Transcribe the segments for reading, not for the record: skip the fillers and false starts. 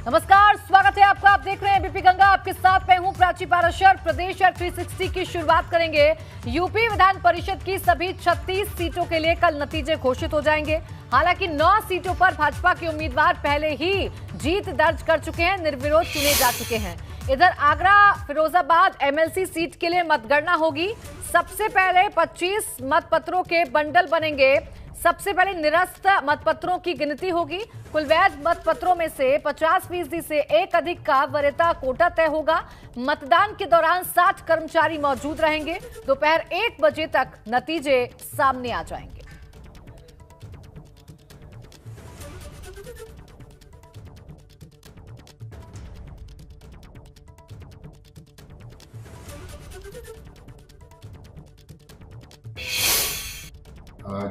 नमस्कार, स्वागत है आपका। आप देख रहे हैं बीपी गंगा। आपके साथ मैं हूं प्राची पाराशर। प्रदेश 360 की शुरुआत करेंगे। यूपी विधान परिषद की सभी 36 सीटों के लिए कल नतीजे घोषित हो जाएंगे। हालांकि 9 सीटों पर भाजपा के उम्मीदवार पहले ही जीत दर्ज कर चुके हैं, निर्विरोध चुने जा चुके हैं। इधर आगरा फिरोजाबाद एमएलसी सीट के लिए मतगणना होगी। सबसे पहले 25 मतपत्रों के बंडल बनेंगे। सबसे पहले निरस्त मतपत्रों की गिनती होगी। कुल वैध मतपत्रों में से 50% से एक अधिक का वरीयता कोटा तय होगा। मतदान के दौरान 60 कर्मचारी मौजूद रहेंगे। दोपहर 1 बजे तक नतीजे सामने आ जाएंगे।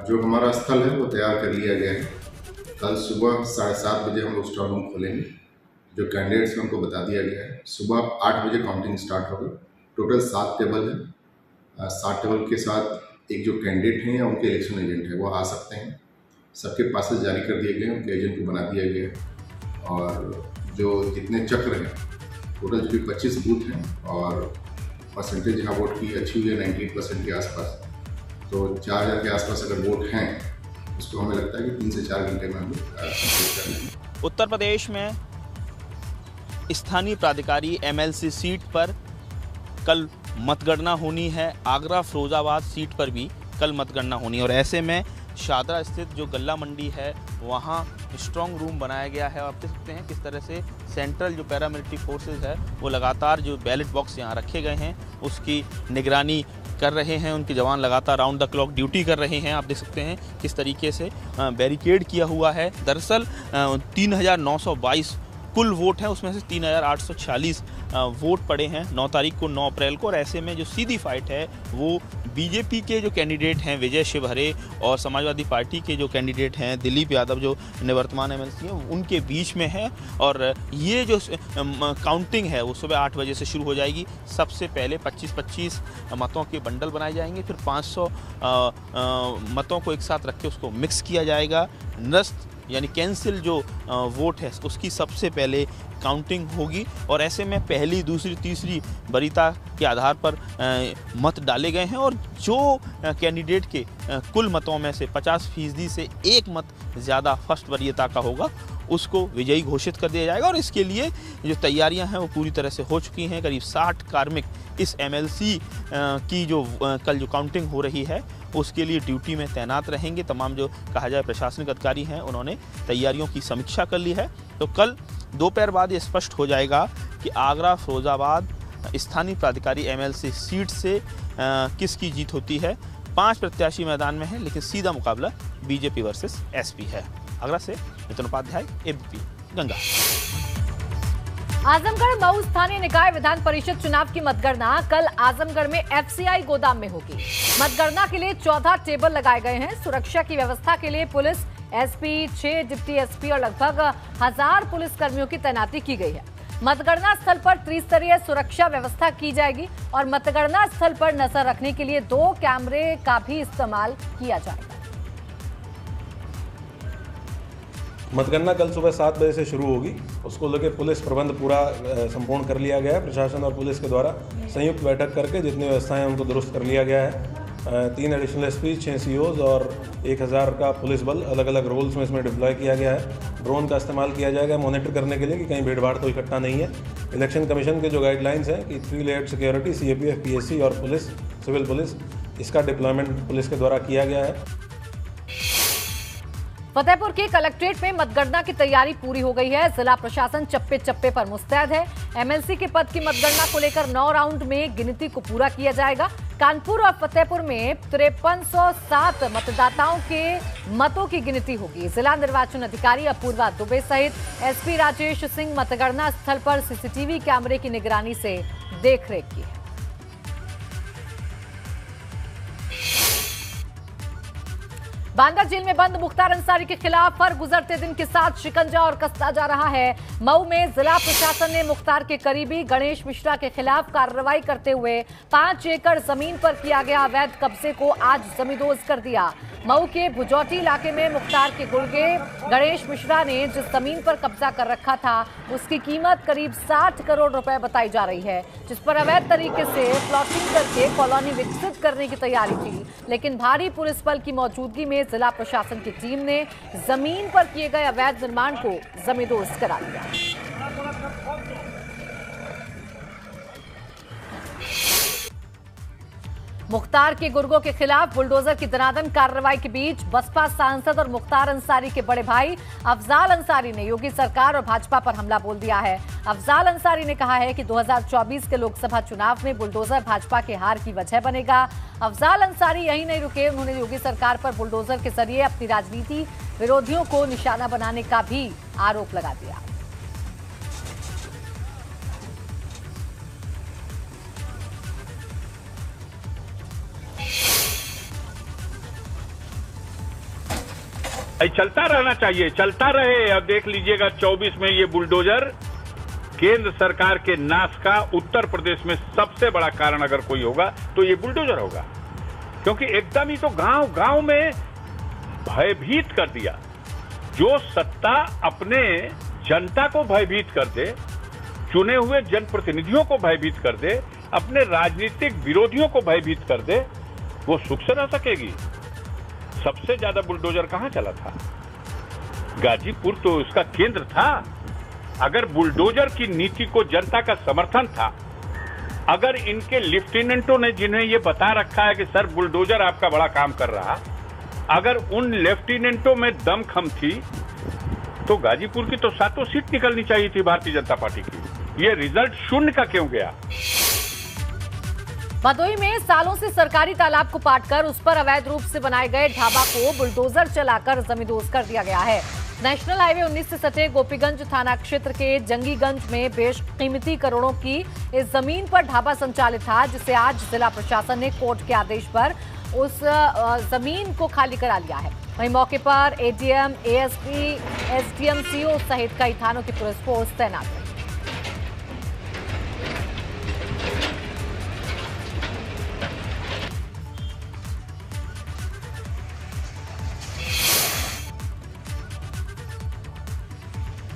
जो हमारा स्थल है वो तैयार कर लिया गया है। कल सुबह 7:30 बजे हम लोग स्ट्रॉन्ग रूम खोलेंगे। जो कैंडिडेट्स हैं उनको बता दिया गया है। सुबह 8 बजे काउंटिंग स्टार्ट होगी। टोटल 7 टेबल है। 7 टेबल के साथ एक जो कैंडिडेट हैं या उनके इलेक्शन एजेंट है वो आ सकते हैं। सबके पासेस जारी कर दिए गए, उनके एजेंट को बना दिया गया है। और जो जितने चक्र हैं, टोटल जो 25 बूथ हैं और परसेंटेज यहाँ वोट की अच्छी हुई है 98% के आसपास। तो 4000 के आसपास अगर वोट हैं, उसको हमें लगता है कि 3 से 4 घंटे में हम कंप्लीट कर लेंगे। उत्तर प्रदेश में स्थानीय प्राधिकारी एमएलसी सीट पर कल मतगणना होनी है। आगरा फिरोजाबाद सीट पर भी कल मतगणना होनी है। और ऐसे में शादरा स्थित जो गल्ला मंडी है वहाँ स्ट्रॉन्ग रूम बनाया गया है। आप देख सकते हैं किस तरह से सेंट्रल जो पैरामिलिट्री फोर्सेस है वो लगातार जो बैलेट बॉक्स यहाँ रखे गए हैं उसकी निगरानी कर रहे हैं। उनके जवान लगातार राउंड द क्लॉक ड्यूटी कर रहे हैं। आप देख सकते हैं किस तरीके से बैरिकेड किया हुआ है। दरअसल 3922 कुल वोट हैं, उसमें से 3846 वोट पड़े हैं 9 तारीख को, 9 अप्रैल को। और ऐसे में जो सीधी फाइट है वो बीजेपी के जो कैंडिडेट हैं विजय शिवहरे और समाजवादी पार्टी के जो कैंडिडेट हैं दिलीप यादव जो निवर्तमान एमएलसी हैं उनके बीच में है। और ये जो काउंटिंग है वो सुबह 8 बजे से शुरू हो जाएगी। सबसे पहले 25-25 मतों के बंडल बनाए जाएंगे, फिर 500 मतों को एक साथ रख के उसको मिक्स किया जाएगा। निरस्त यानी कैंसिल जो वोट है उसकी सबसे पहले काउंटिंग होगी। और ऐसे में पहली, दूसरी, तीसरी वरीयता के आधार पर मत डाले गए हैं। और जो कैंडिडेट के कुल मतों में से 50% से एक मत ज़्यादा फर्स्ट वरीयता का होगा उसको विजयी घोषित कर दिया जाएगा। और इसके लिए जो तैयारियां हैं वो पूरी तरह से हो चुकी हैं। करीब 60 कार्मिक इस एमएलसी की जो कल जो काउंटिंग हो रही है उसके लिए ड्यूटी में तैनात रहेंगे। तमाम जो कहा जाए प्रशासनिक अधिकारी हैं उन्होंने तैयारियों की समीक्षा कर ली है। तो कल दोपहर बाद ये स्पष्ट हो जाएगा कि आगरा फिरोजाबाद स्थानीय प्राधिकारी एमएलसी सीट से किसकी जीत होती है। 5 प्रत्याशी मैदान में हैं, लेकिन सीधा मुकाबला बीजेपी वर्सेस एसपी है। आगरा से नितिन उपाध्याय, एबीपी गंगा। आजमगढ़ मऊ स्थानीय निकाय विधान परिषद चुनाव की मतगणना कल आजमगढ़ में एफसीआई गोदाम में होगी। मतगणना के लिए 14 टेबल लगाए गए हैं। सुरक्षा की व्यवस्था के लिए पुलिस, एसपी, 6 डिप्टी एसपी और लगभग 1000 पुलिस कर्मियों की तैनाती की गई है। मतगणना स्थल पर त्रिस्तरीय सुरक्षा व्यवस्था की जाएगी और मतगणना स्थल पर नजर रखने के लिए 2 कैमरे का भी इस्तेमाल किया जाएगा। मतगणना कल सुबह 7 बजे से शुरू होगी। उसको लेकर पुलिस प्रबंध पूरा संपूर्ण कर लिया गया है। प्रशासन और पुलिस के द्वारा संयुक्त बैठक करके जितनी व्यवस्थाएं उनको दुरुस्त कर लिया गया है। 3 एडिशनल एसपी, 6 सीओज और 1000 का पुलिस बल अलग अलग रोल्स में इसमें डिप्लॉय किया गया है। ड्रोन का इस्तेमाल किया जाएगा मॉनिटर करने के लिए कि कहीं भीड़ भाड़ तो इकट्ठा नहीं है। इलेक्शन कमीशन के जो गाइडलाइंस हैं कि 3 लेयर्ड सिक्योरिटी, सीएपीएफ, पीएससी और पुलिस, सिविल पुलिस, इसका डिप्लॉयमेंट पुलिस के द्वारा किया गया है। फतेहपुर के कलेक्ट्रेट में मतगणना की तैयारी पूरी हो गई है। जिला प्रशासन चप्पे चप्पे पर मुस्तैद है। एमएलसी के पद की मतगणना को लेकर 9 राउंड में गिनती को पूरा किया जाएगा। कानपुर और फतेहपुर में 5307 मतदाताओं के मतों की गिनती होगी। जिला निर्वाचन अधिकारी अपूर्वा दुबे सहित एसपी राजेश सिंह मतगणना स्थल पर सीसीटीवी कैमरे की निगरानी से देखरेख की है। बांदा जेल में बंद मुख्तार अंसारी के खिलाफ हर गुजरते दिन के साथ शिकंजा और कसता जा रहा है। मऊ में जिला प्रशासन ने मुख्तार के करीबी गणेश मिश्रा के खिलाफ कार्रवाई करते हुए 5 एकड़ जमीन पर किया गया अवैध कब्जे को आज जमींदोज कर दिया। मऊ के भुजौटी इलाके में मुख्तार के गुर्गे गणेश मिश्रा ने जिस जमीन पर कब्जा कर रखा था उसकी कीमत करीब 60 करोड़ रुपए बताई जा रही है, जिस पर अवैध तरीके से प्लॉटिंग करके कॉलोनी विकसित करने की तैयारी थी। लेकिन भारी पुलिस बल की मौजूदगी में जिला प्रशासन की टीम ने जमीन पर किए गए अवैध निर्माण को जमींदोज करा दिया। मुख्तार के गुर्गों के खिलाफ बुलडोजर की दनादन कार्रवाई के बीच बसपा सांसद और मुख्तार अंसारी के बड़े भाई अफजाल अंसारी ने योगी सरकार और भाजपा पर हमला बोल दिया है। अफजाल अंसारी ने कहा है कि 2024 के लोकसभा चुनाव में बुलडोजर भाजपा के हार की वजह बनेगा। अफजाल अंसारी यही नहीं रुके, उन्होंने योगी सरकार पर बुलडोजर के जरिए अपनी राजनीति विरोधियों को निशाना बनाने का भी आरोप लगा दिया। चलता रहना चाहिए, चलता रहे। अब देख लीजिएगा 24 में ये बुलडोजर केंद्र सरकार के नाश का उत्तर प्रदेश में सबसे बड़ा कारण अगर कोई होगा तो ये बुलडोजर होगा, क्योंकि एकदम ही तो गांव गांव में भयभीत कर दिया। जो सत्ता अपने जनता को भयभीत कर दे, चुने हुए जनप्रतिनिधियों को भयभीत कर दे, अपने राजनीतिक विरोधियों को भयभीत कर दे, वो सुख से रह सकेगी। सबसे ज्यादा बुलडोजर कहां चला था? गाजीपुर तो उसका केंद्र था। अगर बुलडोजर की नीति को जनता का समर्थन था, अगर इनके लेफ्टिनेंटों ने जिन्हें ये बता रखा है कि सर बुलडोजर आपका बड़ा काम कर रहा, अगर उन लेफ्टिनेंटों में दमखम थी तो गाजीपुर की तो 7 सीट निकलनी चाहिए थी भारतीय जनता पार्टी की। ये रिजल्ट 0 का क्यों गया? भदोही में सालों से सरकारी तालाब को पाटकर उस पर अवैध रूप से बनाए गए ढाबा को बुलडोजर चलाकर जमींदोज कर दिया गया है। नेशनल हाईवे 19 से सटे गोपीगंज थाना क्षेत्र के जंगीगंज में बेशकीमती करोड़ों की इस जमीन पर ढाबा संचालित था, जिसे आज जिला प्रशासन ने कोर्ट के आदेश पर उस जमीन को खाली करा लिया है। वहीं मौके पर एडीएम, एएसपी, एसडीएम, सीओ सहित कई थानों की पुलिस फोर्स तैनात है।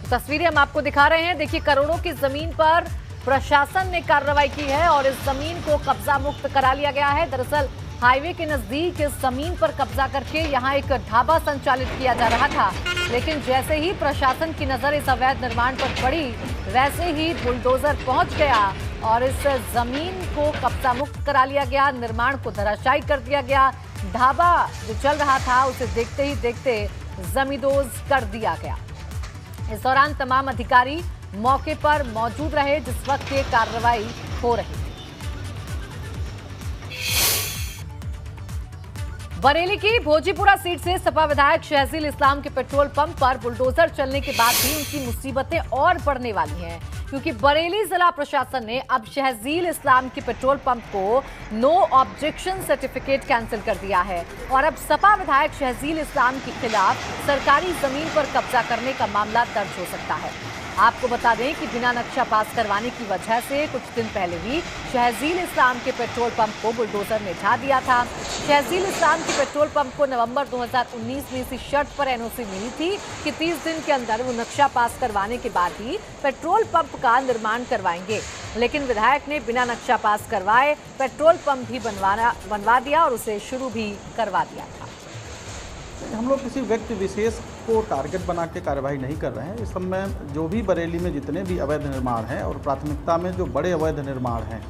तस्वीरें हम आपको दिखा रहे हैं। देखिए, करोड़ों की जमीन पर प्रशासन ने कार्रवाई की है और इस जमीन को कब्जा मुक्त करा लिया गया है। दरअसल हाईवे के नजदीक इस जमीन पर कब्जा करके यहां एक ढाबा संचालित किया जा रहा था, लेकिन जैसे ही प्रशासन की नजर इस अवैध निर्माण पर पड़ी, वैसे ही बुलडोजर पहुंच गया और इस जमीन को कब्जा मुक्त करा लिया गया, निर्माण को धराशायी कर दिया गया। ढाबा जो चल रहा था उसे देखते ही देखते जमींदोज कर दिया गया। इस दौरान तमाम अधिकारी मौके पर मौजूद रहे जिस वक्त ये कार्रवाई हो रही थी। बरेली की भोजीपुरा सीट से सपा विधायक शहजील इस्लाम के पेट्रोल पंप पर बुलडोजर चलने के बाद भी उनकी मुसीबतें और बढ़ने वाली हैं, क्योंकि बरेली जिला प्रशासन ने अब शहजील इस्लाम के पेट्रोल पंप को नो ऑब्जेक्शन सर्टिफिकेट कैंसिल कर दिया है और अब सपा विधायक शहजील इस्लाम के खिलाफ सरकारी जमीन पर कब्जा करने का मामला दर्ज हो सकता है। आपको बता दें कि बिना नक्शा पास करवाने की वजह से कुछ दिन पहले ही शहजील इस्लाम के पेट्रोल पंप को बुलडोजर ने ढा दिया था। शहजील इस्लाम के पेट्रोल पंप को नवंबर 2019 में इसी शर्त पर एनओसी मिली थी कि 30 दिन के अंदर वो नक्शा पास करवाने के बाद ही पेट्रोल पंप का निर्माण करवाएंगे, लेकिन विधायक ने बिना नक्शा पास करवाए पेट्रोल पंप भी बनवा दिया और उसे शुरू भी करवा दिया था। हम लोग किसी व्यक्ति विशेष को टारगेट बना के कार्रवाई नहीं कर रहे हैं। इस समय जो भी बरेली में जितने भी अवैध निर्माण हैं और प्राथमिकता में जो बड़े अवैध निर्माण हैं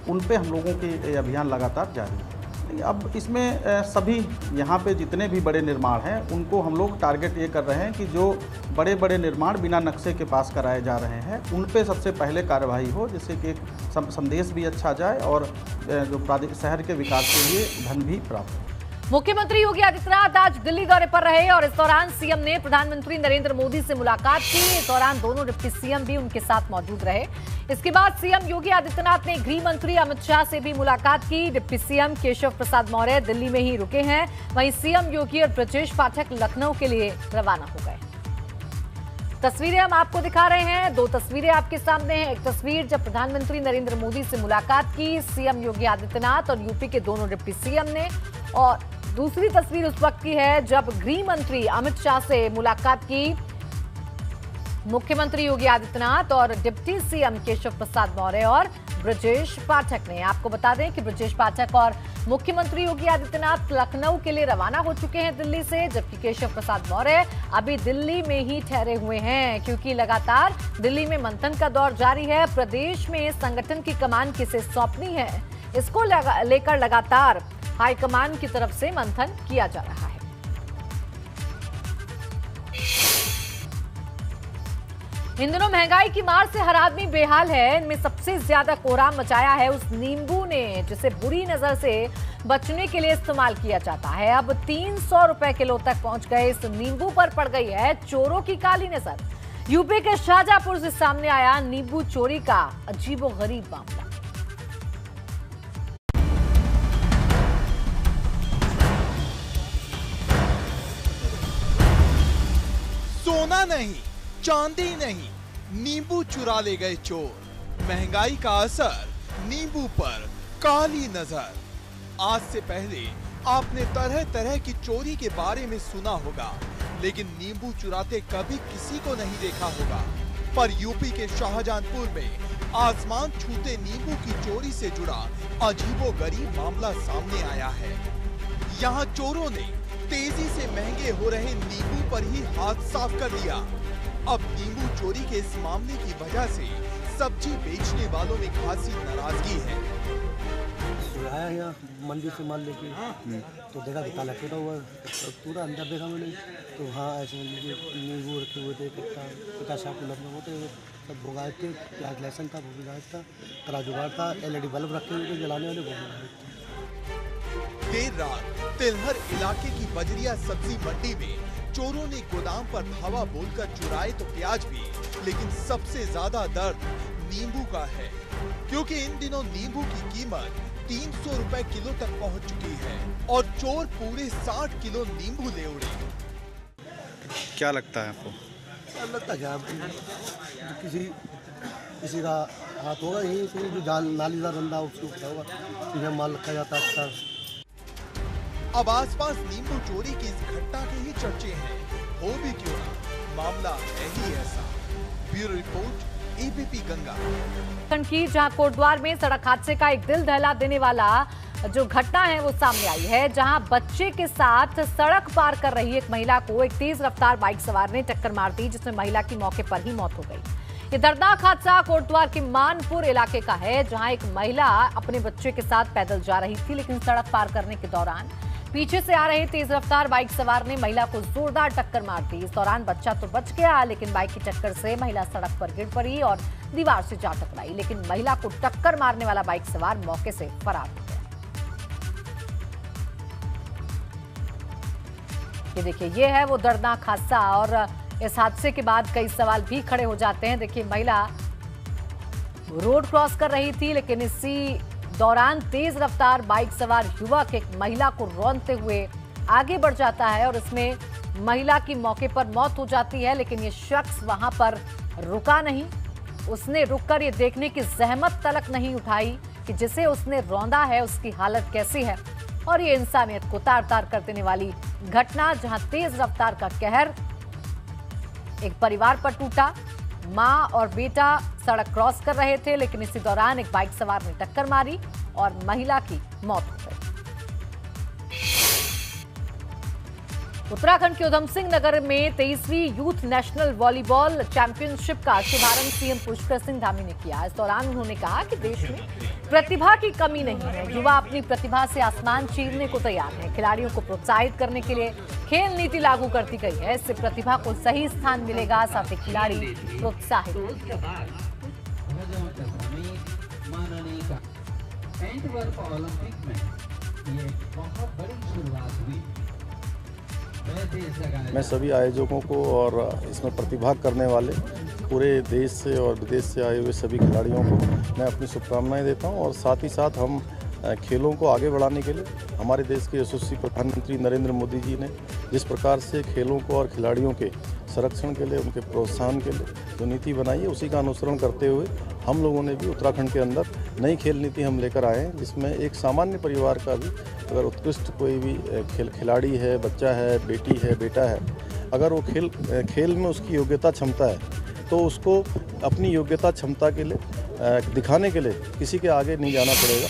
उन पे हम लोगों की अभियान लगातार जारी है। अब इसमें सभी यहाँ पे जितने भी बड़े निर्माण हैं उनको हम लोग टारगेट ये कर रहे हैं कि जो बड़े बड़े निर्माण बिना नक्शे के पास कराए जा रहे हैं उन पे सबसे पहले कार्रवाई हो, जिससे कि एक संदेश भी अच्छा जाए और जो शहर के विकास के लिए धन भी प्राप्त हो। मुख्यमंत्री योगी आदित्यनाथ आज दिल्ली दौरे पर रहे और इस दौरान सीएम ने प्रधानमंत्री नरेंद्र मोदी से मुलाकात की। इस दौरान दोनों डिप्टी सीएम भी उनके साथ मौजूद रहे। इसके बाद सीएम योगी आदित्यनाथ ने गृह मंत्री अमित शाह से भी मुलाकात की। डिप्टी सीएम केशव प्रसाद मौर्य दिल्ली में ही रुके हैं, वहीं सीएम योगी और ब्रजेश पाठक लखनऊ के लिए रवाना हो गए। तस्वीरें हम आपको दिखा रहे हैं, 2 तस्वीरें आपके सामने हैं। एक तस्वीर जब प्रधानमंत्री नरेंद्र मोदी से मुलाकात की सीएम योगी आदित्यनाथ और यूपी के दोनों डिप्टी सीएम ने, और दूसरी तस्वीर उस वक्त की है जब गृह मंत्री अमित शाह से मुलाकात की मुख्यमंत्री योगी आदित्यनाथ और डिप्टी सीएम केशव प्रसाद मौर्य और ब्रजेश पाठक ने। आपको बता दें कि ब्रजेश पाठक और मुख्यमंत्री योगी आदित्यनाथ लखनऊ के लिए रवाना हो चुके हैं दिल्ली से, जबकि केशव प्रसाद मौर्य अभी दिल्ली में ही ठहरे हुए हैं, क्योंकि लगातार दिल्ली में मंथन का दौर जारी है। प्रदेश में संगठन की कमान किसे सौंपनी है, इसको लेकर लगातार हाईकमान की तरफ से मंथन किया जा रहा है। इन दिनों महंगाई की मार से हर आदमी बेहाल है। इनमें सबसे ज्यादा कोहराम मचाया है उस नींबू ने जिसे बुरी नजर से बचने के लिए इस्तेमाल किया जाता है। अब 300 रुपए किलो तक पहुंच गए इस नींबू पर पड़ गई है चोरों की काली नजर। यूपी के शाहजहांपुर से सामने आया नींबू चोरी का अजीबोगरीब मामला। सोना नहीं, चांदी नहीं, नींबू चुरा ले गए चोर। महंगाई का असर नींबू पर काली नजर। आज से पहले आपने तरह तरह की चोरी के बारे में सुना होगा, लेकिन नींबू चुराते कभी किसी को नहीं देखा होगा। पर यूपी के शाहजहांपुर में आसमान छूते नींबू की चोरी से जुड़ा अजीबोगरीब मामला सामने आया है। यहाँ चोरों ने तेजी से महंगे हो रहे नींबू पर ही हाथ साफ कर लिया। अब नींबू चोरी के इस मामले की वजह से सब्जी बेचने वालों में खासी नाराजगी है। आया यहाँ मंडी से माल लेके तो देखा कि ताला टूटा हुआ है, पूरा अंदर देखा मैंने तो हाँ ऐसे नींबू रखे हुए थे, पिता साहब होते सब भुगाए थे, प्याज लहसुन था वो भी था, तराजूगार था, LED बल्ब रखे हुए थे जलाने वाले वो भी। देर रात तिलहर इलाके की बजरिया सब्जी मंडी में चोरों ने गोदाम पर धावा बोलकर चुराए तो प्याज भी, लेकिन सबसे ज्यादा दर्द नींबू का है, क्योंकि इन दिनों नींबू की कीमत 300 रुपए किलो तक पहुंच चुकी है और चोर पूरे 60 किलो नींबू ले उड़े। क्या लगता है आपको? लगता क्या किसी का हाथ होगा, यही जो नालीदार बंदा उसके ऊपर होगा, यहाँ माल रखा जाता है। अब आसपास नींबू चोरी की इस घटना के ही चर्चे हैं, हो भी क्यों ना, मामला है ही ऐसा। Bureau report, ABP Ganga. की जहां कोटद्वार में सड़क हादसे का एक दिल दहला देने वाला जो घटना है वो सामने आई है, जहां बच्चे के साथ सड़क पार कर रही एक महिला को एक तेज रफ्तार बाइक सवार ने टक्कर मार दी, जिसमें महिला की मौके पर ही मौत हो गई। ये दर्दनाक हादसा कोटद्वार के मानपुर इलाके का है, जहां एक महिला अपने बच्चे के साथ पैदल जा रही थी, लेकिन सड़क पार करने के दौरान पीछे से आ रहे तेज रफ्तार बाइक सवार ने महिला को जोरदार टक्कर मार दी। इस दौरान बच्चा तो बच गया, लेकिन बाइक की टक्कर से महिला सड़क पर गिर पड़ी और दीवार से जा टकराई, लेकिन महिला को टक्कर मारने वाला बाइक सवार मौके से फरार हो गया। ये देखिए, ये है वो दर्दनाक हादसा और इस हादसे के बाद कई सवाल भी खड़े हो जाते हैं। देखिए, महिला रोड क्रॉस कर रही थी, लेकिन इसी दौरान तेज रफ्तार बाइक सवार युवक एक महिला को रौंदते हुए आगे बढ़ जाता है और इसमें महिला की मौके पर मौत हो जाती है। लेकिन ये शख्स वहां पर रुका नहीं, उसने रुककर ये देखने की जहमत तलक नहीं उठाई कि जिसे उसने रौंदा है उसकी हालत कैसी है। और ये इंसानियत को तार तार कर देने वाली घटना, जहां तेज रफ्तार का कहर एक परिवार पर टूटा। मां और बेटा सड़क क्रॉस कर रहे थे, लेकिन इसी दौरान एक बाइक सवार ने टक्कर मारी और महिला की मौत हो गई। उत्तराखंड के उधम सिंह नगर में 23वीं यूथ नेशनल वॉलीबॉल चैंपियनशिप का शुभारंभ सीएम पुष्कर सिंह धामी ने किया। इस दौरान उन्होंने कहा कि देश में प्रतिभा की कमी नहीं है, युवा अपनी प्रतिभा से आसमान चीरने को तैयार है। खिलाड़ियों को प्रोत्साहित करने के लिए खेल नीति लागू करती गई है, इससे प्रतिभा को सही स्थान मिलेगा, साथ ही खिलाड़ी प्रोत्साहित मैं सभी आयोजकों को और इसमें प्रतिभाग करने वाले पूरे देश से और विदेश से आए हुए सभी खिलाड़ियों को मैं अपनी शुभकामनाएं देता हूं। और साथ ही साथ हम खेलों को आगे बढ़ाने के लिए हमारे देश के यशस्वी प्रधानमंत्री नरेंद्र मोदी जी ने जिस प्रकार से खेलों को और खिलाड़ियों के संरक्षण के लिए, उनके प्रोत्साहन के लिए जो नीति बनाई है उसी का अनुसरण करते हुए हम लोगों ने भी उत्तराखंड के अंदर नई खेल नीति हम लेकर आए हैं, जिसमें एक सामान्य परिवार का भी अगर उत्कृष्ट कोई भी खिलाड़ी है, बच्चा है, बेटी है, बेटा है, अगर वो खेल में उसकी योग्यता क्षमता है तो उसको अपनी योग्यता क्षमता के लिए दिखाने के लिए किसी के आगे नहीं जाना पड़ेगा।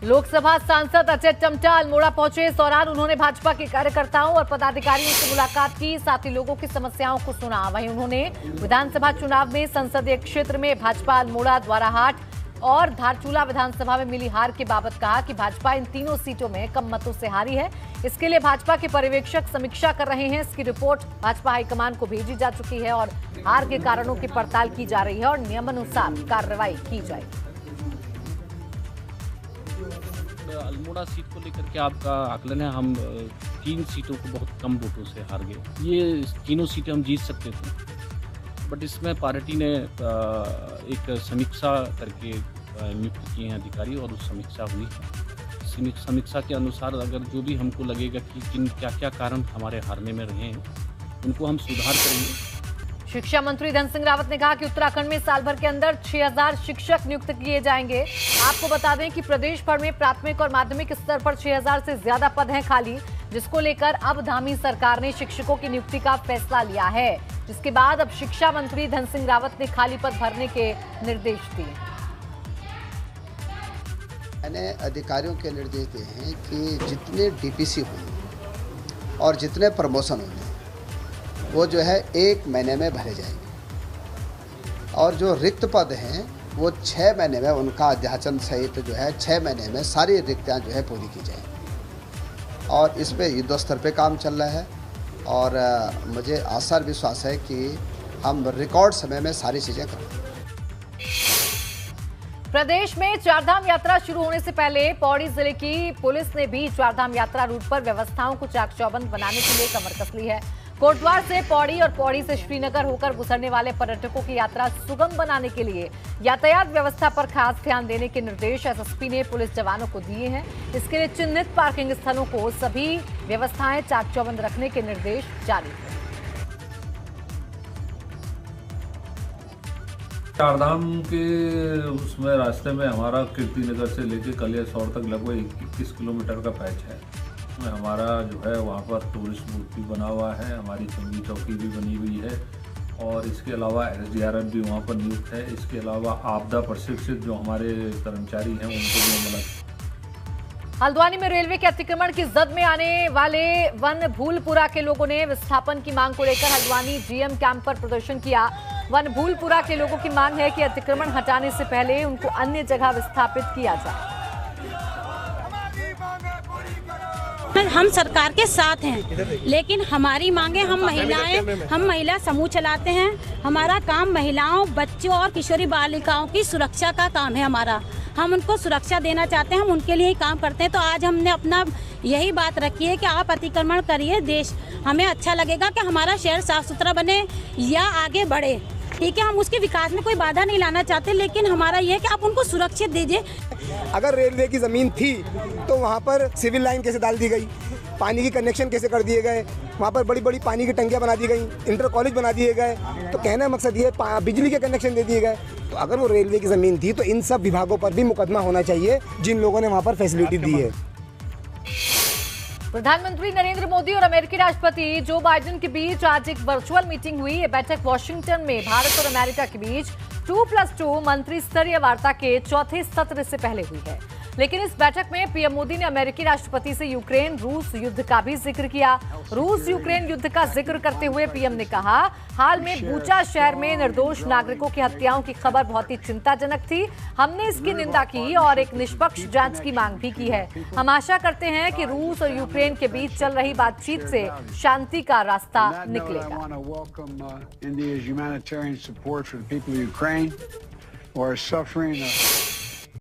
लोकसभा सांसद अजय टमटा अल्मोड़ा पहुंचे। इस दौरान उन्होंने भाजपा के कार्यकर्ताओं और पदाधिकारियों से मुलाकात की, साथ ही लोगों की समस्याओं को सुना। वहीं उन्होंने विधानसभा चुनाव में संसदीय क्षेत्र में भाजपा अल्मोड़ा, द्वाराहाट और धारचूला विधानसभा में मिली हार के बाबत कहा कि भाजपा इन तीनों सीटों में कम मतों से हारी है। इसके लिए भाजपा के पर्यवेक्षक समीक्षा कर रहे हैं। इसकी रिपोर्ट भाजपा हाईकमान को भेजी जा चुकी है और हार के कारणों की पड़ताल की जा रही है और नियमानुसार कार्रवाई की जाएगी। अल्मोड़ा सीट को लेकर के आपका आकलन है? हम 3 सीटों को बहुत कम वोटों से हार गए। ये तीनों सीटें हम जीत सकते थे, बट इसमें पार्टी ने एक समीक्षा करके नियुक्त किए हैं अधिकारी और उस समीक्षा हुई है। समीक्षा के अनुसार अगर जो भी हमको लगेगा कि किन क्या क्या कारण हमारे हारने में रहे हैं उनको हम सुधार करेंगे। शिक्षा मंत्री धन सिंह रावत ने कहा कि उत्तराखंड में साल भर के अंदर 6000 शिक्षक नियुक्त किए जाएंगे। आपको बता दें कि प्रदेश भर में प्राथमिक और माध्यमिक स्तर पर 6000 से ज्यादा पद हैं खाली, जिसको लेकर अब धामी सरकार ने शिक्षकों की नियुक्ति का फैसला लिया है, जिसके बाद अब शिक्षा मंत्री धन सिंह रावत ने खाली पद भरने के निर्देश दिए। मैंने अधिकारियों के निर्देश दिए हैं कि जितने डीपीसी होंगे और जितने प्रमोशन होंगे वो जो है 1 महीने में भरे जाएंगे और जो रिक्त पद हैं वो 6 महीने में उनका अध्याचन सहित जो है 6 महीने में सारी रिक्तियाँ जो है पूरी की जाएंगी और इस पे युद्ध स्तर पे काम चल रहा है और मुझे आशा और विश्वास है कि हम रिकॉर्ड समय में सारी चीज़ें करेंगे। प्रदेश में चारधाम यात्रा शुरू होने से पहले पौड़ी जिले की पुलिस ने भी चारधाम यात्रा रूट पर व्यवस्थाओं को चाक चौबंद बनाने के लिए कमर कस ली है। कोटद्वार से पौड़ी और पौड़ी से श्रीनगर होकर गुजरने वाले पर्यटकों की यात्रा सुगम बनाने के लिए यातायात व्यवस्था पर खास ध्यान देने के निर्देश एसएसपी ने पुलिस जवानों को दिए हैं। इसके लिए चिन्हित पार्किंग स्थलों को सभी व्यवस्थाएं चाक चौबंद रखने के निर्देश जारी हैं। चारधाम के उसमें रास्ते में हमारा कीर्तिनगर से लेकर कलियासौर तक लगभग 21 किलोमीटर का पैच है। उसमें हमारा जो है वहाँ पर टूरिस्ट बूथ भी बना हुआ है, हमारी चंगी चौकी भी बनी हुई है और इसके अलावा SDRF भी वहाँ पर नियुक्त है। इसके अलावा आपदा प्रशिक्षित जो हमारे कर्मचारी हैं उनको भी मतलब। हल्द्वानी में रेलवे के अतिक्रमण की जद में आने वाले वन भूलपुरा के लोगों ने विस्थापन की मांग को लेकर हल्द्वानी GM कैंप पर प्रदर्शन किया। वन भूलपुरा के लोगों की मांग है कि अतिक्रमण हटाने से पहले उनको अन्य जगह विस्थापित किया जाए। हम सरकार के साथ हैं, लेकिन हमारी मांगे हम महिला समूह चलाते हैं। हमारा काम महिलाओं, बच्चों और किशोरी बालिकाओं की सुरक्षा का काम है। हमारा हम उनको सुरक्षा देना चाहते हैं, हम उनके लिए ही काम करते हैं। तो आज हमने अपना यही बात रखी है कि आप अतिक्रमण करिए, देश हमें अच्छा लगेगा कि हमारा शहर साफ सुथरा बने या आगे बढ़े। ठीक है, हम उसके विकास में कोई बाधा नहीं लाना चाहते, लेकिन हमारा ये है कि आप उनको सुरक्षित दीजिए। अगर रेलवे की ज़मीन थी तो वहाँ पर सिविल लाइन कैसे डाल दी गई, पानी की कनेक्शन कैसे कर दिए गए, वहाँ पर बड़ी बड़ी पानी की टंकियाँ बना दी गई, इंटर कॉलेज बना दिए गए। तो कहने का मकसद ये बिजली के कनेक्शन दे दिए गए। तो अगर वो रेलवे की ज़मीन थी तो इन सब विभागों पर भी मुकदमा होना चाहिए जिन लोगों ने वहाँ पर फैसिलिटी दी है। प्रधानमंत्री नरेंद्र मोदी और अमेरिकी राष्ट्रपति जो बाइडेन के बीच आज एक वर्चुअल मीटिंग हुई। ये बैठक वॉशिंगटन में भारत और अमेरिका के बीच 2+2 मंत्री स्तरीय वार्ता के चौथे सत्र से पहले हुई है। लेकिन इस बैठक में पीएम मोदी ने अमेरिकी राष्ट्रपति से यूक्रेन रूस युद्ध का भी जिक्र किया। रूस यूक्रेन युद्ध का जिक्र करते हुए पीएम ने कहा, हाल में बूचा शहर में निर्दोष नागरिकों की हत्याओं की खबर बहुत ही चिंताजनक थी। हमने इसकी निंदा की और एक निष्पक्ष जांच की मांग भी की है। हम आशा करते हैं कि रूस और यूक्रेन के बीच चल रही बातचीत से शांति का रास्ता निकलेगा। India's humanitarian support for the people of Ukraine who are suffering